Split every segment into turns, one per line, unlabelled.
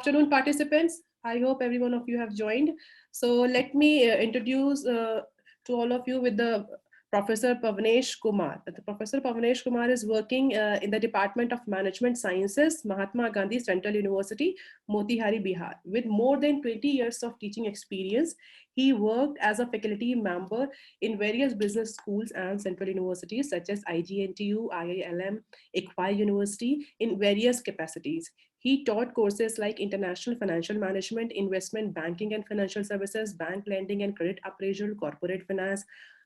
Afternoon, participants. I hope every one of you have joined. So let me introduce to all of you with the Professor Pavnesh Kumar. The Professor Pavnesh Kumar is working in the Department of Management Sciences, Mahatma Gandhi Central University, Motihari, Bihar. With more than 20 years of teaching experience, he worked as a faculty member in various business schools and central universities such as IGNTU, IILM, ICFI University in various capacities. He taught courses like international financial management, investment banking and financial services, bank lending and credit appraisal, corporate finance,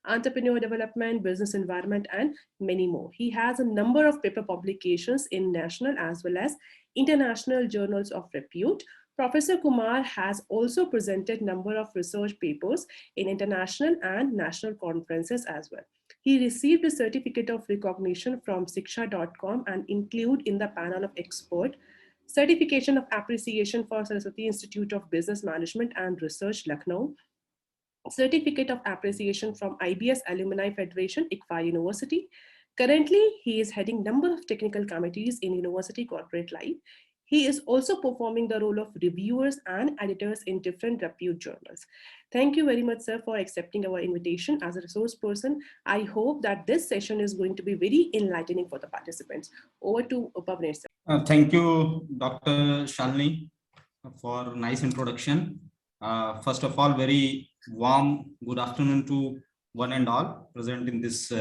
entrepreneur development, business environment, and many more. He has a number of paper publications in national as well as international journals of repute. Professor Kumar has also presented number of research papers in international and national conferences as well. He received a certificate of recognition from Siksha.com and include in the panel of expert certification of appreciation for Saraswati Institute of Business Management and Research, Lucknow, certificate of appreciation from IBS Alumni Federation, ICFI University. Currently, he is heading number of technical committees in university corporate life. He is also performing the role of reviewers and editors in different repute journals. Thank you very much, sir, for accepting our invitation as a resource person. I hope that this session is going to be very enlightening for the participants. Over to Pavnesh, sir.
Thank you, Dr. Shalini, for nice introduction. First of all, very warm good afternoon to one and all present in this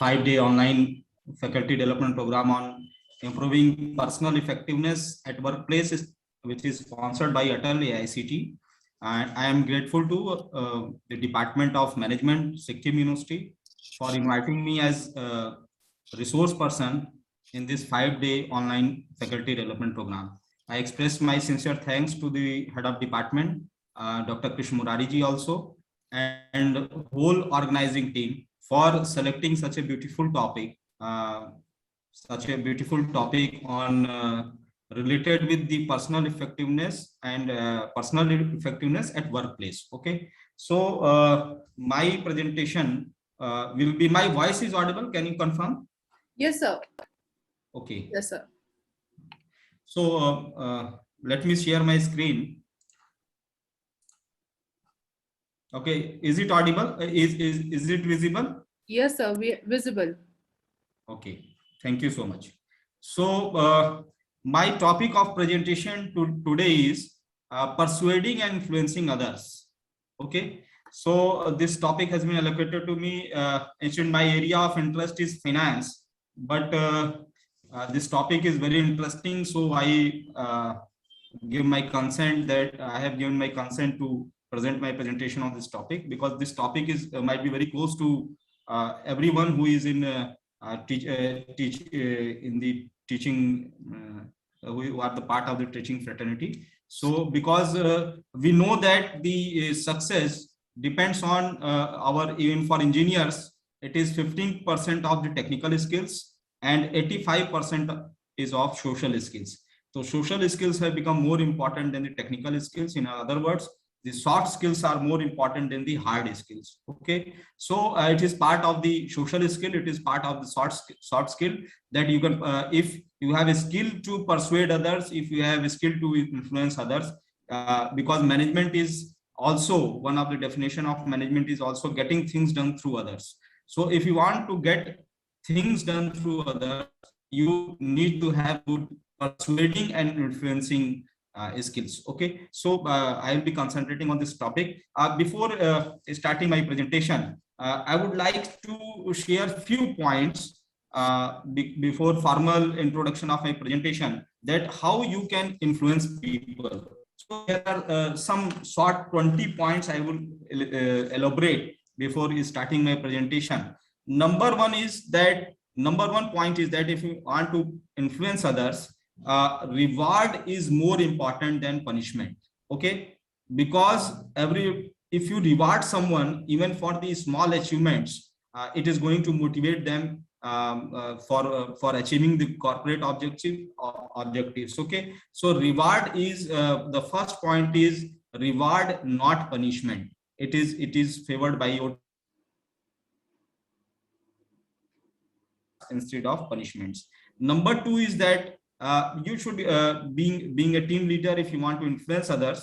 5-day online faculty development program on improving personal effectiveness at workplace, which is sponsored by Atal AICT. And I am grateful to the Department of Management, Sikkim University, for inviting me as a resource person in this 5-day online faculty development program. I express my sincere thanks to the head of department, Dr. Krish Murari ji also, and whole organizing team for selecting such a beautiful topic on related with the personal effectiveness and personal effectiveness at workplace. Okay, so my presentation will be, my voice is audible, can you confirm?
Yes, sir.
Okay.
Yes, sir.
So let me share my screen. Okay, is it audible? Is it visible?
Yes, sir. Visible.
Okay, thank you so much. So my topic of presentation today is persuading and influencing others. Okay, so this topic has been allocated to me. Actually, my area of interest is finance, but this topic is very interesting, so I give my consent that I have given my consent to present my presentation on this topic, because this topic is might be very close to everyone who is in in the teaching, who are the part of the teaching fraternity. So because we know that the success depends on our, even for engineers, it is 15% of the technical skills and 85% is of social skills. So social skills have become more important than the technical skills. In other words, the soft skills are more important than the hard skills. Okay, so it is part of the social skill, it is part of the soft skill that you can, if you have a skill to persuade others, if you have a skill to influence others, because management is also, one of the definition of management is also getting things done through others. So if you want to get things done through others, you need to have good persuading and influencing skills. Okay, so I will be concentrating on this topic. Before starting my presentation, I would like to share few points before formal introduction of my presentation, that how you can influence people. So there are some short 20 points I will elaborate before starting my presentation. Number one point is that if you want to influence others, reward is more important than punishment. Okay, because if you reward someone even for the small achievements, it is going to motivate them for achieving the corporate objectives. Okay, so reward is the first point is reward, not punishment. It is favored by your instead of punishments. Number two is that you should being a team leader, if you want to influence others.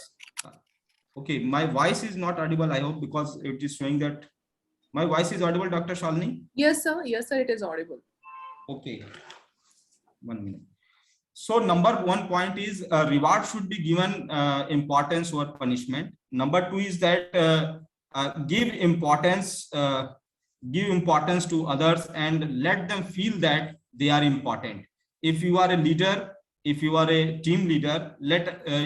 Okay, my voice is not audible, I hope, because it is showing that my voice is audible, Dr. Shalini.
Yes, sir. Yes, sir. It is audible.
Okay, 1 minute. So number one point is reward should be given importance over punishment. Number two is that give importance to others and let them feel that they are important. If you are a leader, if you are a team leader,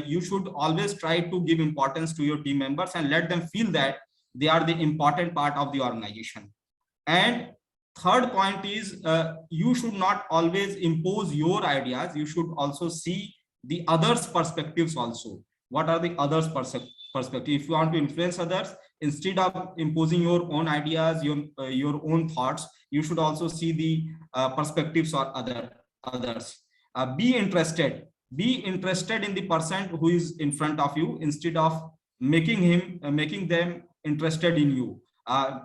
you should always try to give importance to your team members and let them feel that they are the important part of the organization. And third point is you should not always impose your ideas. You should also see the others' perspectives also. What are the others' perspectives? If you want to influence others, instead of imposing your own ideas, your own thoughts, you should also see the perspectives of others. Be interested in the person who is in front of you, instead of making them interested in you.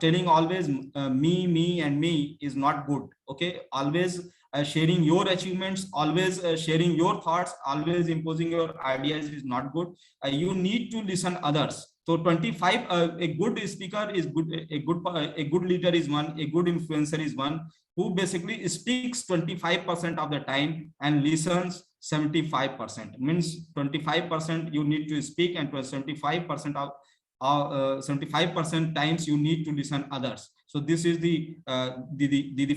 Telling always me and me is not good. Okay, always sharing your achievements, always sharing your thoughts, always imposing your ideas is not good. You need to listen others. So 25, a good speaker is good, a good leader is one, a good influencer is one who basically speaks 25% of the time and listens 75%. Means 25% you need to speak, and 75% of 75% times you need to listen others. So this is the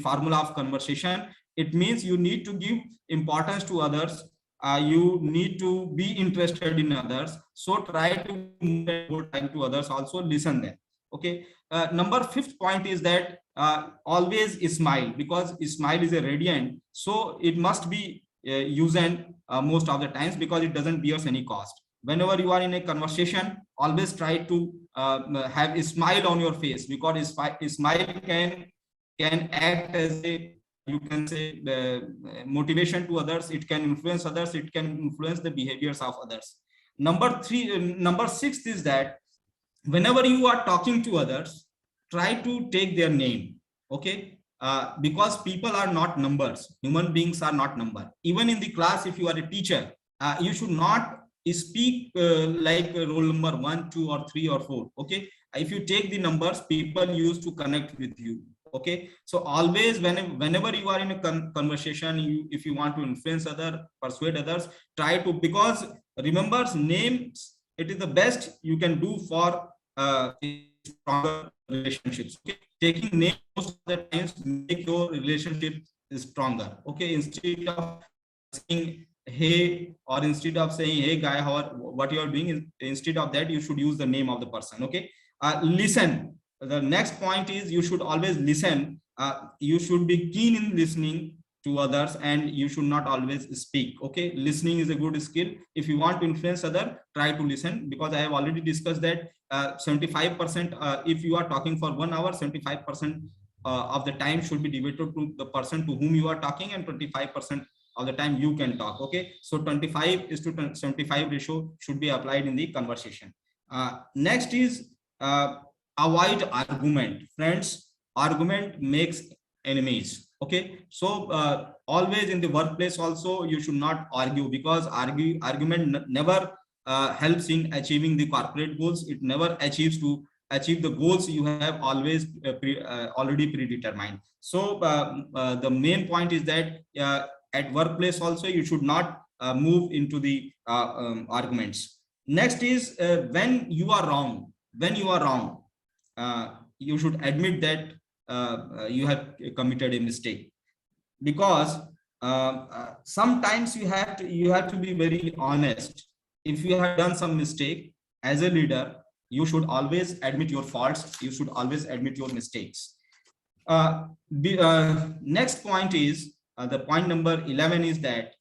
formula of conversation. It means you need to give importance to others. You need to be interested in others. So try to give time to others, also listen them. Okay. Number fifth point is that always smile, because smile is a radiant. So it must be used most of the times, because it doesn't bear any cost. Whenever you are in a conversation, always try to have a smile on your face, because a smile can act as a, you can say, motivation to others. It can influence others. It can influence the behaviors of others. Number six is that whenever you are talking to others, try to take their name. Okay. Because people are not numbers. Human beings are not number. Even in the class, if you are a teacher, you should not speak like roll number 1, 2, or 3, or 4. Okay. If you take the numbers, people used to connect with you. Okay. So always whenever you are in a conversation, if you want to influence others, persuade others, try to, because remember, names, it is the best you can do for stronger relationships. Okay. Taking names most of the times make your relationship stronger. Okay. Instead of saying hey, or instead of saying hey guy, what you are doing, instead of that you should use the name of the person. Okay. Listen. The next point is you should always listen. You should be keen in listening to others, and you should not always speak. Okay. Listening is a good skill. If you want to influence other, try to listen, because I have already discussed that 75%, if you are talking for 1 hour, 75% of the time should be devoted to the person to whom you are talking, and 25% of the time you can talk. Okay. So 25:75 ratio should be applied in the conversation. Next is avoid argument. Friends, argument makes enemies. Okay. So always in the workplace also, you should not argue, because argument never helps in achieving the corporate goals. It never achieves to achieve the goals you have always already predetermined. So the main point is that at workplace also, you should not move into the arguments. Next is when you are wrong. You should admit that you have committed a mistake, because sometimes you have to be very honest. If you have done some mistake, as a leader, you should always admit your faults. You should always admit your mistakes. Next point is the point number 11 is that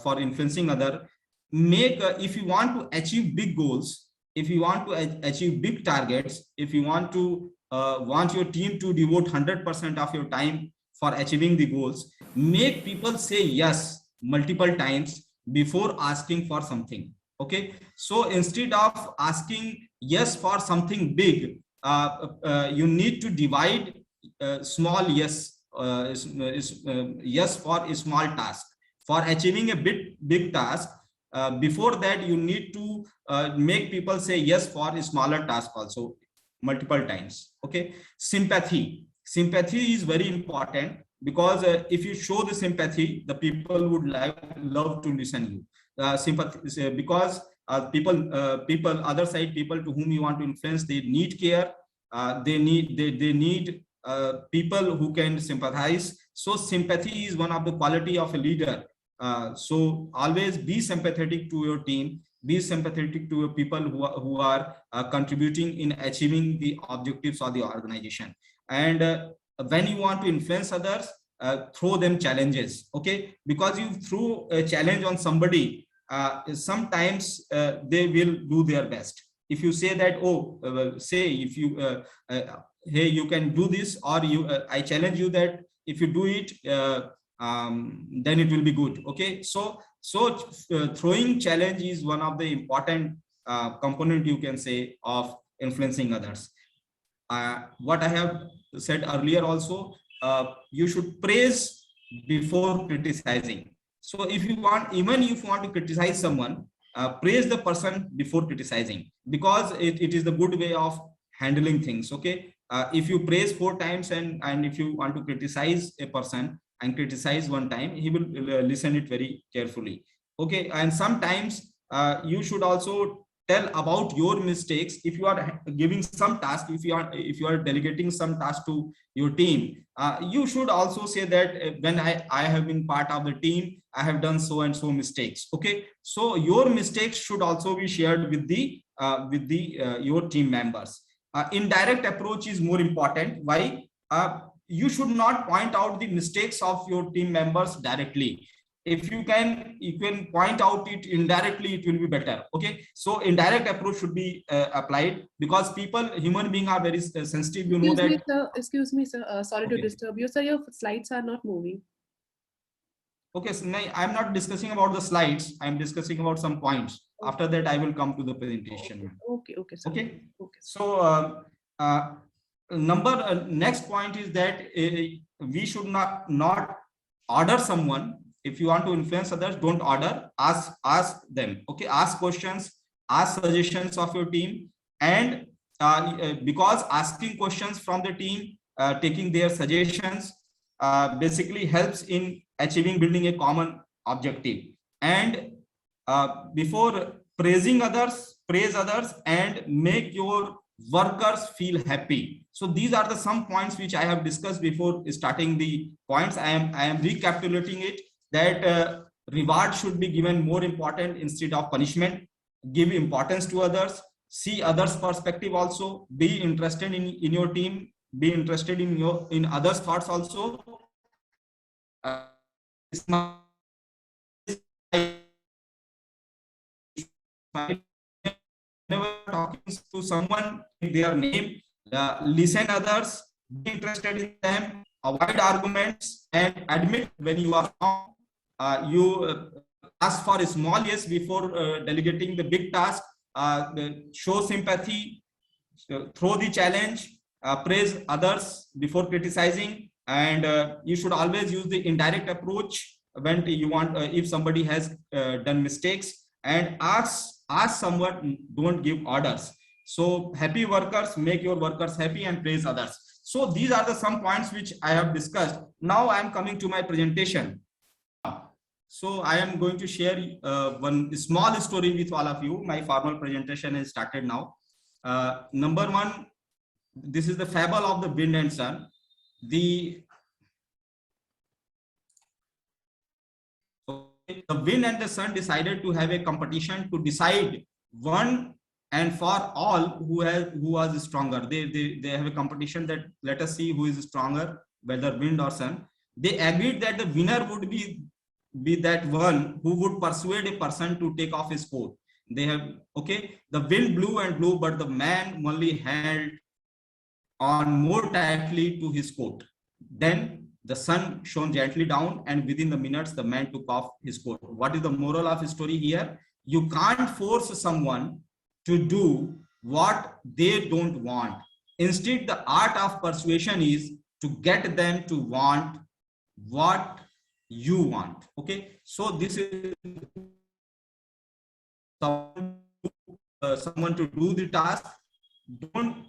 for influencing other, if you want to achieve big goals, if you want to achieve big targets, if you want your team to devote 100% of your time for achieving the goals, make people say yes multiple times before asking for something. Okay. So instead of asking yes for something big, you need to divide small yes, yes for a small task. For achieving a big task, before that you need to make people say yes for a smaller task also multiple times. Okay, sympathy is very important, because if you show the sympathy, the people would love to listen you. Sympathy, because people other side, people to whom you want to influence, they need care. They need people who can sympathize. So sympathy is one of the quality of a leader. So always be sympathetic to your team, be sympathetic to your people who are contributing in achieving the objectives of the organization. And when you want to influence others, throw them challenges. Okay, because you throw a challenge on somebody, sometimes they will do their best. If you say that, oh, say if you hey, you can do this, or you I challenge you that if you do it, then it will be good. Okay, so throwing challenge is one of the important component, you can say, of influencing others. What I have said earlier also, you should praise before criticizing. So if you want, even if you want to criticize someone, praise the person before criticizing, because it is the good way of handling things. Okay, if you praise 4 times, and if you want to criticize a person and criticize 1 time, he will listen it very carefully. Okay, and sometimes you should also tell about your mistakes. If you are giving some task, if you are delegating some task to your team, you should also say that when I have been part of the team, I have done so and so mistakes. Okay, so your mistakes should also be shared with the your team members. Indirect approach is more important. Why? You should not point out the mistakes of your team members directly. If you can point out it indirectly, it will be better. Okay, so indirect approach should be applied, because human beings are very sensitive, you know that.
Excuse me sir, sorry to disturb you sir, your slides are not moving.
Okay, so I'm not discussing about the slides, I'm discussing about some points. After that I will come to the presentation.
Okay sir.
Okay. So next point is that we should not order someone. If you want to influence others, don't order, ask them. Okay, ask questions, ask suggestions of your team. And because asking questions from the team, taking their suggestions, basically helps in building a common objective. And before praising others, praise others and make your workers feel happy. So these are the some points which I have discussed before starting the points. I am recapitulating it, that reward should be given more important instead of punishment. Give importance to others, see others perspective also, be interested in your team, be interested in others thoughts also. Whenever talking to someone, their name, listen others, be interested in them, avoid arguments, and admit when you are wrong. You ask for a small yes before delegating the big task. Show sympathy, throw the challenge, praise others before criticizing, and you should always use the indirect approach when you want, if somebody has done mistakes, and ask someone, don't give orders. So happy workers make your workers happy, and praise others. So these are the some points which I have discussed. Now I am coming to my presentation. So I am going to share one small story with all of you. My formal presentation has started now. Number 1, this is the fable of the wind and sun. The wind and the sun decided to have a competition to decide one and for all who was stronger. They have a competition that let us see who is stronger, whether wind or sun. They agreed that the winner would be that one who would persuade a person to take off his coat. They have, okay, the wind blew and blew, but the man only held on more tightly to his coat. Then the sun shone gently down, and within the minutes the man took off his coat. What is the moral of the story here? You can't force someone to do what they don't want. Instead, the art of persuasion is to get them to want what you want. Okay, so this is someone to do the task. Don't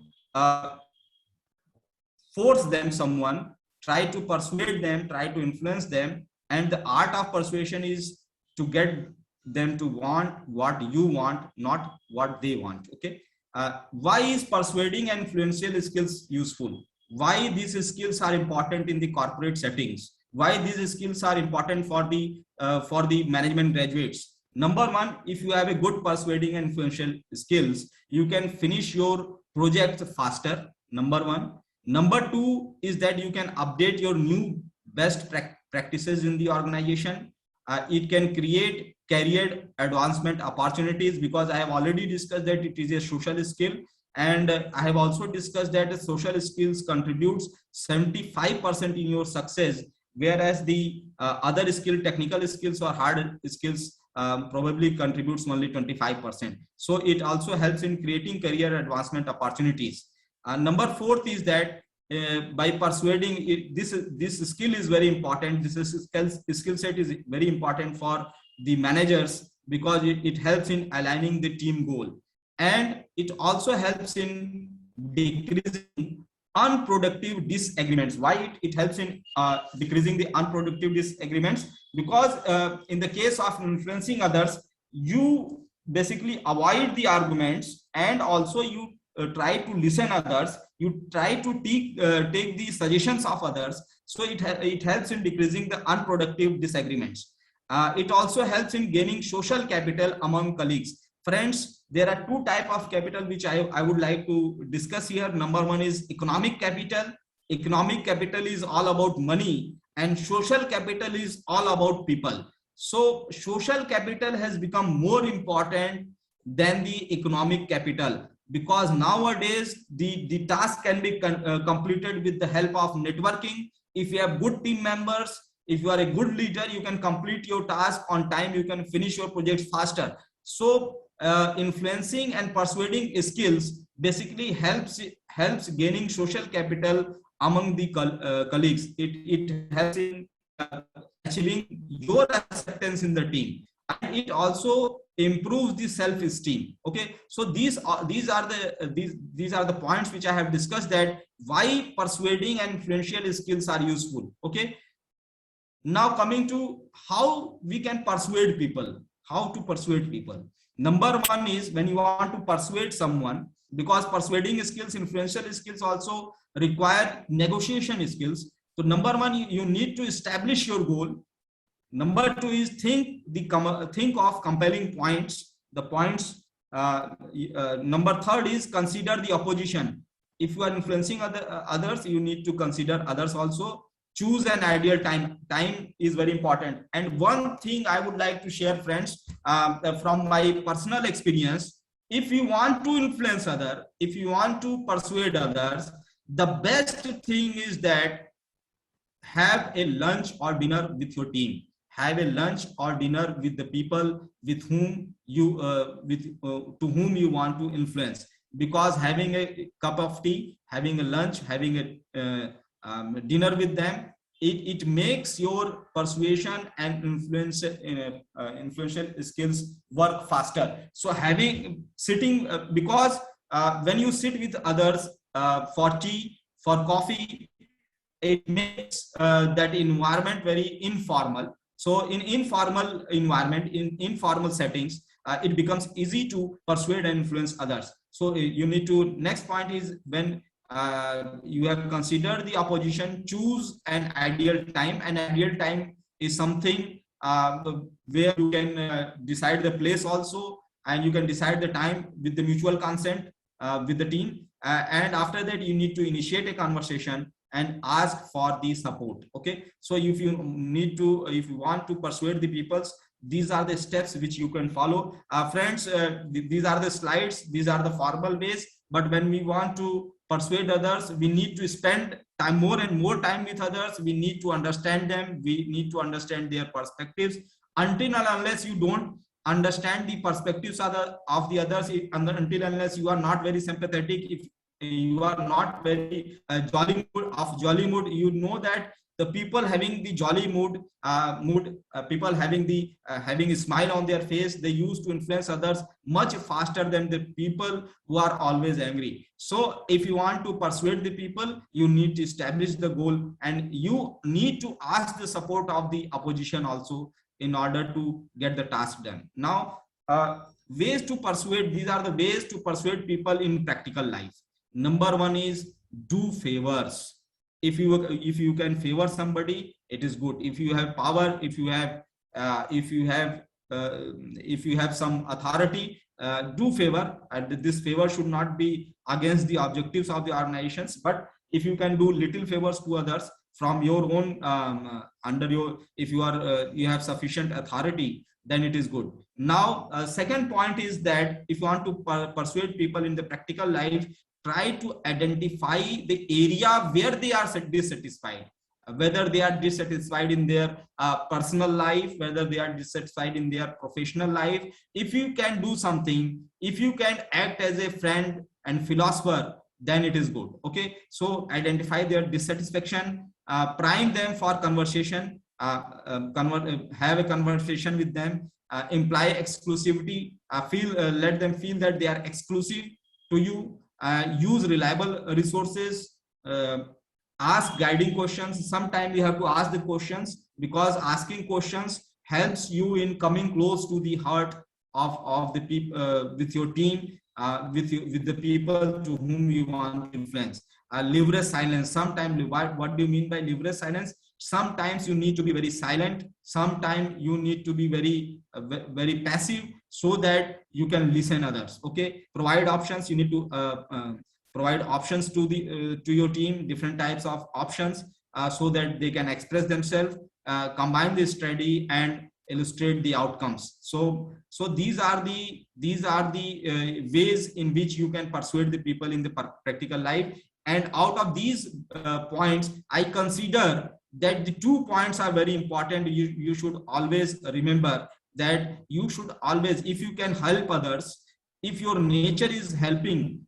force them someone, try to persuade them, try to influence them. And the art of persuasion is to get them to want what you want, not what they want. Okay, why is persuading and influential skills useful? Why these skills are important in the corporate settings? Why these skills are important for the management graduates? Number one, if you have a good persuading and influential skills, you can finish your project faster. Number one. Number two is that you can update your new best practices in the organization. It can create career advancement opportunities, because I have already discussed that it is a social skill. And I have also discussed that the social skills contributes 75% in your success, whereas the other skill, technical skills or hard skills, probably contributes only 25%. So it also helps in creating career advancement opportunities. Number fourth is that by persuading it, this skill is very important. This skill set is very important for the managers, because it helps in aligning the team goal, and it also helps in decreasing unproductive disagreements. Why it helps in decreasing the unproductive disagreements? Because in the case of influencing others, you basically avoid the arguments, and also you try to listen others, you try to take the suggestions of others. So it helps in decreasing the unproductive disagreements. It also helps in gaining social capital among colleagues. Friends, there are two types of capital which I would like to discuss here. Number one is economic capital. Economic capital is all about money, and social capital is all about people. So social capital has become more important than the economic capital, because nowadays the task can be completed with the help of networking. If you have good team members, if you are a good leader, you can complete your task on time, you can finish your project faster. So influencing and persuading skills basically helps gaining social capital among the colleagues. It helps in achieving your acceptance in the team, and it also improves the self-esteem. Okay, so these are the points which I have discussed, that why persuading and influential skills are useful. Okay, now coming to how we can persuade people. How to persuade people? Number one is, when you want to persuade someone, because persuading skills, influential skills also require negotiation skills. So number one, you need to establish your goal. Number two is think of compelling points, the points. Number third is consider the opposition. If you are influencing others, you need to consider others also. Choose an ideal time. Time is very important. And one thing I would like to share, friends, from my personal experience, if you want to influence others, if you want to persuade others, the best thing is that have a lunch or dinner with your team. Have a lunch or dinner with the people with whom you to whom you want to influence, because having a cup of tea, having a lunch, having a dinner with them, it makes your persuasion and influential skills work faster. So having sitting because when you sit with others for tea, for coffee, it makes that environment very informal. So in informal environment, in informal settings, it becomes easy to persuade and influence others. So you need to, next point is, when you have considered the opposition, choose an ideal time. An ideal time is something where you can decide the place also, and you can decide the time with the mutual consent with the team. And after that, you need to initiate a conversation and ask for the support. Okay, so if you want to persuade the peoples, these are the steps which you can follow. Friends, these are the slides, these are the formal ways, but when we want to persuade others, we need to spend time, more and more time with others. We need to understand them, we need to understand their perspectives. Until and unless you don't understand the perspectives of the others, until unless you are not very sympathetic, if you are not very jolly mood, you know that the people having the jolly people having the having a smile on their face, they used to influence others much faster than the people who are always angry. So if you want to persuade the people, you need to establish the goal, and you need to ask the support of the opposition also in order to get the task done. Now, ways to persuade, these are the ways to persuade people in practical life. Number one is do favors. If you can favor somebody, it is good. If you have power, if you have some authority, do favor. And this favor should not be against the objectives of the organizations, but if you can do little favors to others from your own under your, if you are you have sufficient authority, then it is good. Now, second point is that if you want to persuade people in the practical life, try to identify the area where they are dissatisfied, whether they are dissatisfied in their personal life, whether they are dissatisfied in their professional life. If you can do something, if you can act as a friend and philosopher, then it is good. Okay, so identify their dissatisfaction, prime them for conversation, have a conversation with them, imply exclusivity, let them feel that they are exclusive to you, use reliable resources, ask guiding questions. Sometimes you have to ask the questions, because asking questions helps you in coming close to the heart of the people with your team, with the people to whom you want to influence. Leverage silence. Sometimes, what do you mean by leverage silence? Sometimes you need to be very silent, sometimes you need to be very passive, so that you can listen others. Okay, provide options. You need to provide options to the to your team, different types of options, so that they can express themselves, combine the strategy and illustrate the outcomes. So these are the ways in which you can persuade the people in the practical life. And out of these points, I consider that the 2 points are very important. You should always remember that you should always, if you can help others, if your nature is helping,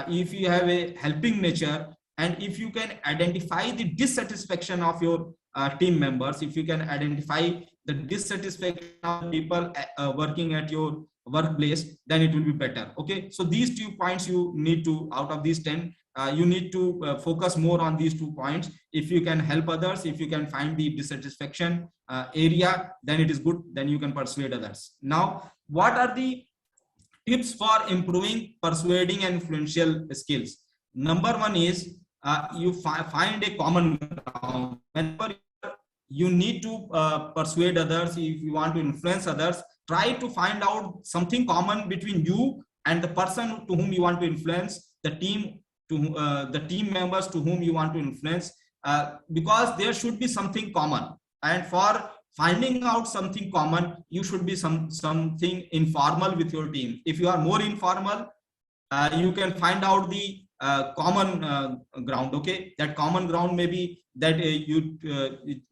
if you have a helping nature, and if you can identify the dissatisfaction of your team members, if you can identify the dissatisfaction of people working at your workplace, then it will be better. Okay, so these 2 points you need to, out of these 10, you need to focus more on these 2 points. If you can help others, if you can find the dissatisfaction area, then it is good, then you can persuade others. Now, what are the tips for improving persuading and influential skills? Number one is you find a common ground. Whenever you need to persuade others, if you want to influence others, try to find out something common between you and the person to whom you want to influence, the team, to the team members to whom you want to influence, because there should be something common. And for finding out something common, you should be something informal with your team. If you are more informal, you can find out the common ground. Okay, that common ground may be that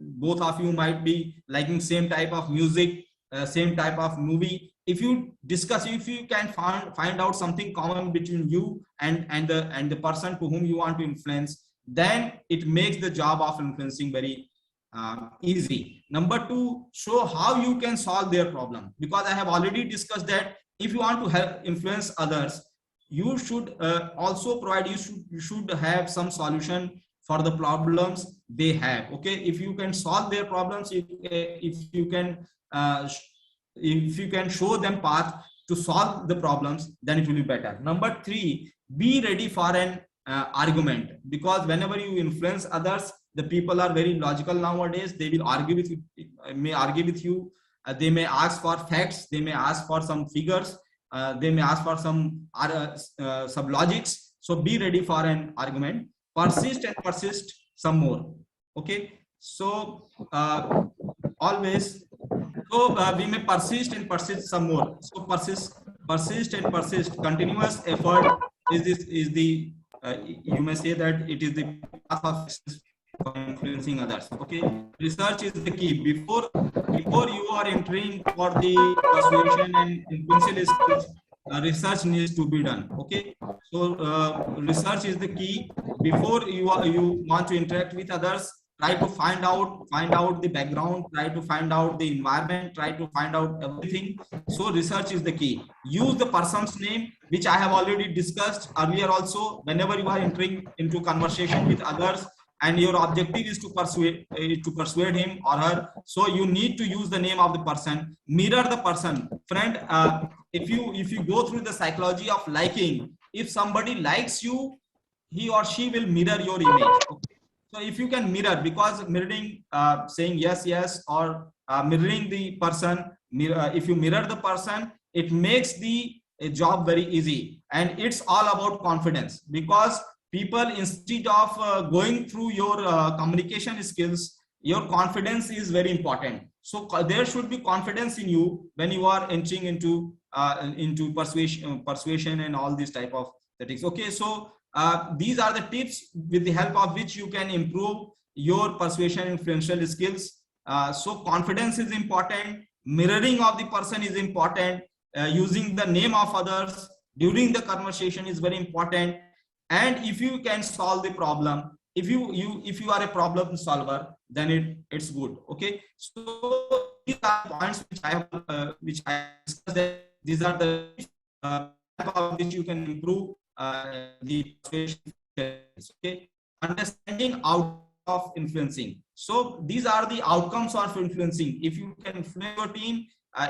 both of you might be liking same type of music, same type of movie. If you discuss, if you can find out something common between you and the person to whom you want to influence, then it makes the job of influencing very easy. Number two, show how you can solve their problem, because I have already discussed that if you want to help influence others, you should also provide, you should have some solution for the problems they have. Okay, if you can solve their problems, if you can show them path to solve the problems, then it will be better. Number three, be ready for an argument, because whenever you influence others, the people are very logical nowadays. They will argue with you, may argue with you. They may ask for facts, they may ask for some figures, they may ask for some sub logics. So be ready for an argument. Persist and persist some more. Okay, so always, so we may persist and persist some more. So persist and persist. Continuous effort is the you may say that it is the path of success for influencing others. Okay, research is the key. Before you are entering for the persuasion and influential skills, research needs to be done. Okay, so research is the key. Before you want to interact with others, try to find out the background, try to find out the environment, try to find out everything. So research is the key. Use the person's name, which I have already discussed earlier also. Whenever you are entering into conversation with others and your objective is to persuade him or her, so you need to use the name of the person. Mirror the person, friend. If you go through the psychology of liking, if somebody likes you, he or she will mirror your image. Okay? So if you can mirror, because mirroring, saying yes, yes, or mirroring the person, if you mirror the person, it makes the job very easy. And it's all about confidence, because people, instead of going through your communication skills, your confidence is very important. So there should be confidence in you when you are entering into persuasion and all these type of things. Okay, so these are the tips with the help of which you can improve your persuasion influential skills. So confidence is important, mirroring of the person is important, using the name of others during the conversation is very important. And if you can solve the problem, if you are a problem solver, then it's good. Okay, so these are points which I discussed, that these are the of which you can improve the persuasion. Okay, understanding out of influencing. So these are the outcomes of influencing. If you can influence your team,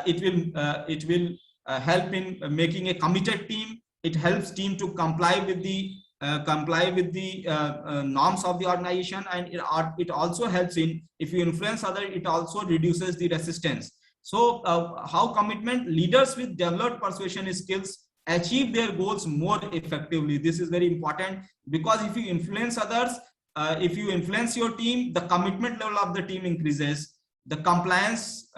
it will help in making a committed team. It helps team to comply with the norms of the organization, and it also helps in, if you influence other, it also reduces the resistance. So how commitment leaders with developed persuasion skills achieve their goals more effectively. This is very important, because if you influence others, if you influence your team, the commitment level of the team increases, the compliance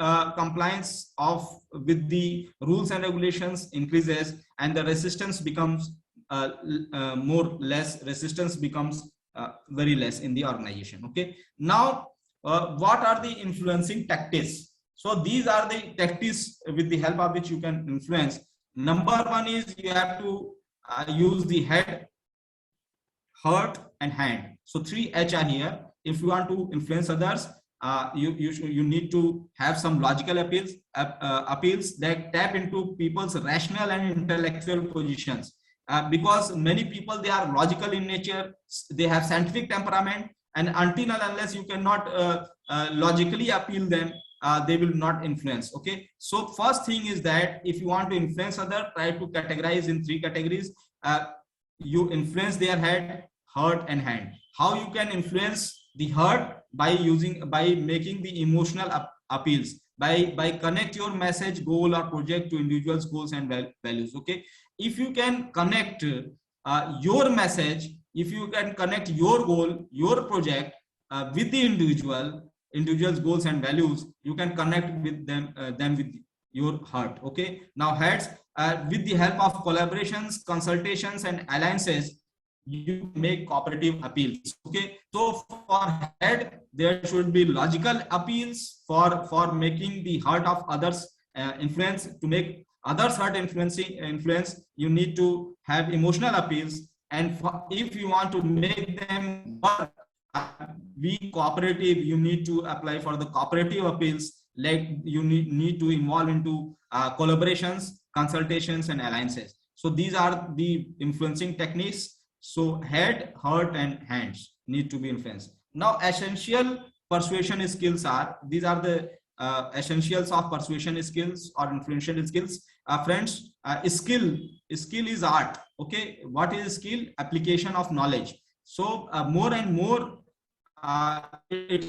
of with the rules and regulations increases, and the resistance becomes resistance becomes very less in the organization. Okay, now what are the influencing tactics? So these are the tactics with the help of which you can influence. Number one is you have to use the head, heart, and hand. So 3H are here. If you want to influence others, you need to have some logical appeals that tap into people's rational and intellectual positions. Because many people, they are logical in nature, they have scientific temperament, and until and unless you cannot logically appeal them, they will not influence. Okay, so first thing is that if you want to influence other, try to categorize in 3 categories. You influence their head, heart, and hand. How you can influence the heart? By making the emotional appeals, by connect your message, goal, or project to individuals' goals and values. Okay, if you can connect your message, if you can connect your goal, your project with the individual's goals and values, you can connect with them with your heart. Okay, now heads, with the help of collaborations, consultations, and alliances, you make cooperative appeals. Okay, so for head, there should be logical appeals. For making the heart of others influence, to make others heart influence, you need to have emotional appeals. And if you want to make them work, be cooperative, you need to apply for the cooperative appeals. Like you need to involve into collaborations, consultations, and alliances. So these are the influencing techniques. So head, heart, and hands need to be influenced. Now essential persuasion skills are, these are the essentials of persuasion skills or influential skills. Friends, skill is art. Okay, what is skill? Application of knowledge. So more and more, it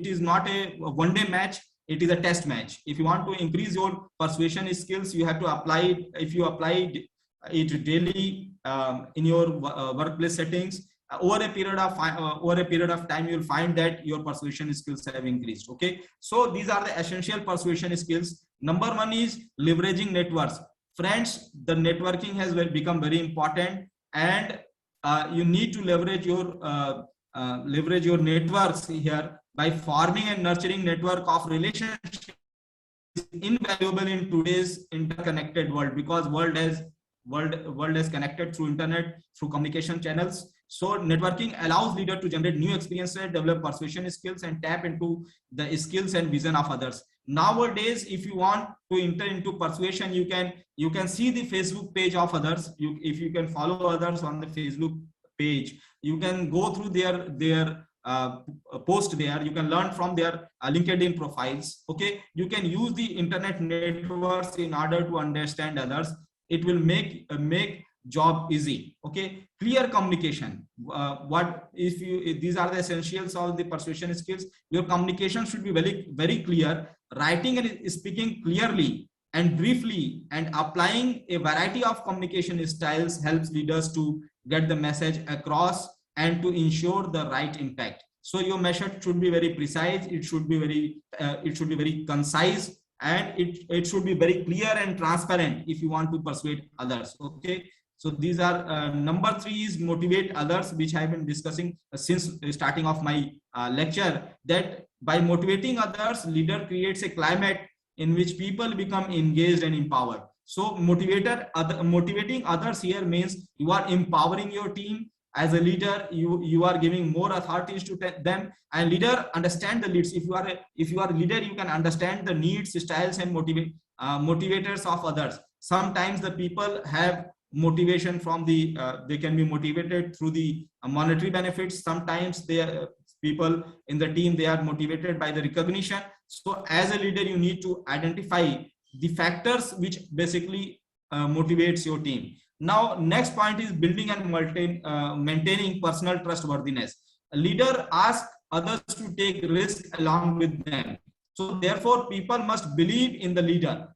is not a one-day match, it is a test match. If you want to increase your persuasion skills, you have to apply it. If you apply it daily in your workplace settings, over a period of time, you'll find that your persuasion skills have increased. Okay, so these are the essential persuasion skills. Number one is leveraging networks. Friends, the networking has become very important, and you need to leverage your networks here. By forming and nurturing network of relationships is invaluable in today's interconnected world, because world has world is connected through internet, through communication channels. So networking allows leader to generate new experiences, develop persuasion skills, and tap into the skills and vision of others. Nowadays, if you want to enter into persuasion, you can see the Facebook page of others. If you can follow others on the Facebook page, you can go through their post there. You can learn from their LinkedIn profiles. Okay, you can use the internet networks in order to understand others. It will make job easy. Okay, clear communication. What if you, these are the essentials of the persuasion skills. Your communication should be very clear. Writing and speaking clearly and briefly and applying a variety of communication styles helps leaders to get the message across and to ensure the right impact. So your message should be very precise. It should be very concise, and it should be very clear and transparent if you want to persuade others. Okay, so these are number 3 is motivate others, which I have been discussing since starting of my lecture, that by motivating others, leader creates a climate in which people become engaged and empowered. So motivating others here means you are empowering your team. As a leader, you are giving more authorities to them, and leader understand the leads. If you are a leader, you can understand the needs, styles, and motivators of others. Sometimes the people have motivation from the they can be motivated through the monetary benefits. Sometimes people in the team, they are motivated by the recognition. So as a leader, you need to identify the factors which basically motivates your team. Now, next point is building and maintaining personal trustworthiness. A leader asks others to take risk along with them. So therefore, people must believe in the leader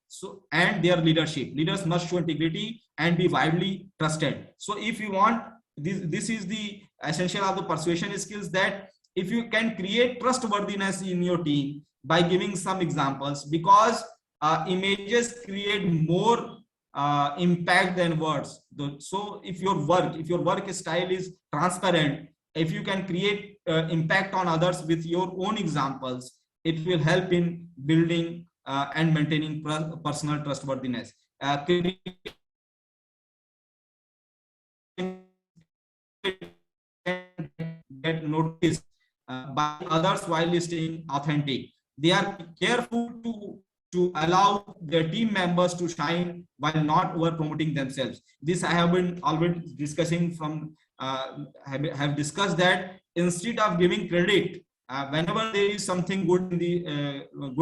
and their leadership. Leaders must show integrity and be widely trusted. So if you want, this is the essential of the persuasion skills, that if you can create trustworthiness in your team by giving some examples, because images create more impact than words. So if your work style is transparent, if you can create impact on others with your own examples, it will help in building and maintaining personal trustworthiness. Get noticed by others while staying authentic. They are careful to allow their team members to shine while not over promoting themselves. This I have been already discussing from have discussed that instead of giving credit, whenever there is something good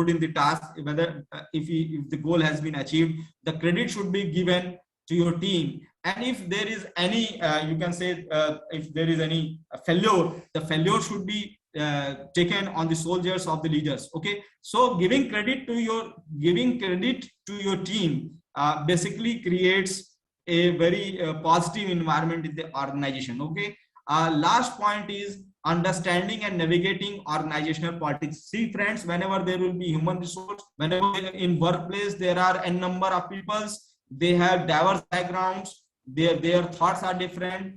in the task, whether if the goal has been achieved, the credit should be given to your team. And if there is any you can say if there is any failure, the failure should be taken on the soldiers of the leaders. Okay, so giving credit to your team basically creates a very positive environment in the organization. Okay, last point is understanding and navigating organizational politics. See friends, whenever there will be human resource, whenever in workplace there are a number of peoples, they have diverse backgrounds, their thoughts are different,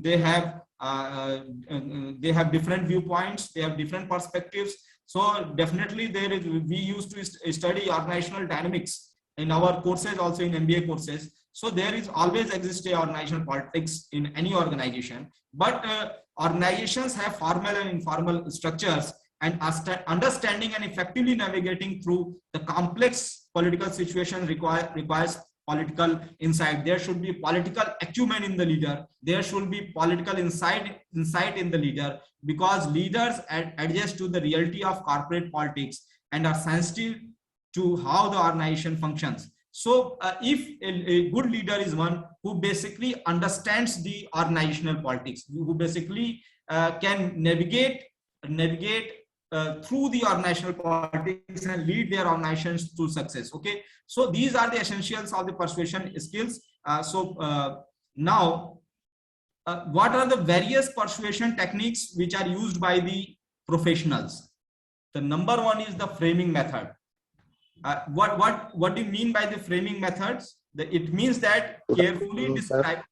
they have different viewpoints, they have different perspectives. So definitely we used to study organizational dynamics in our courses, also in MBA courses. So there is always exist a organizational politics in any organization, but organizations have formal and informal structures, and understanding and effectively navigating through the complex political situation requires political insight. There should be political acumen in the leader. There should be political insight in the leader, because leaders adjust to the reality of corporate politics and are sensitive to how the organization functions. So if a good leader is one who basically understands the organizational politics, who basically can navigate through the organizational politics and lead their organizations to success. Okay, so these are the essentials of the persuasion skills. Now what are the various persuasion techniques which are used by the professionals? The number 1 is the framing method. What do you mean by the framing methods? It means that carefully describe.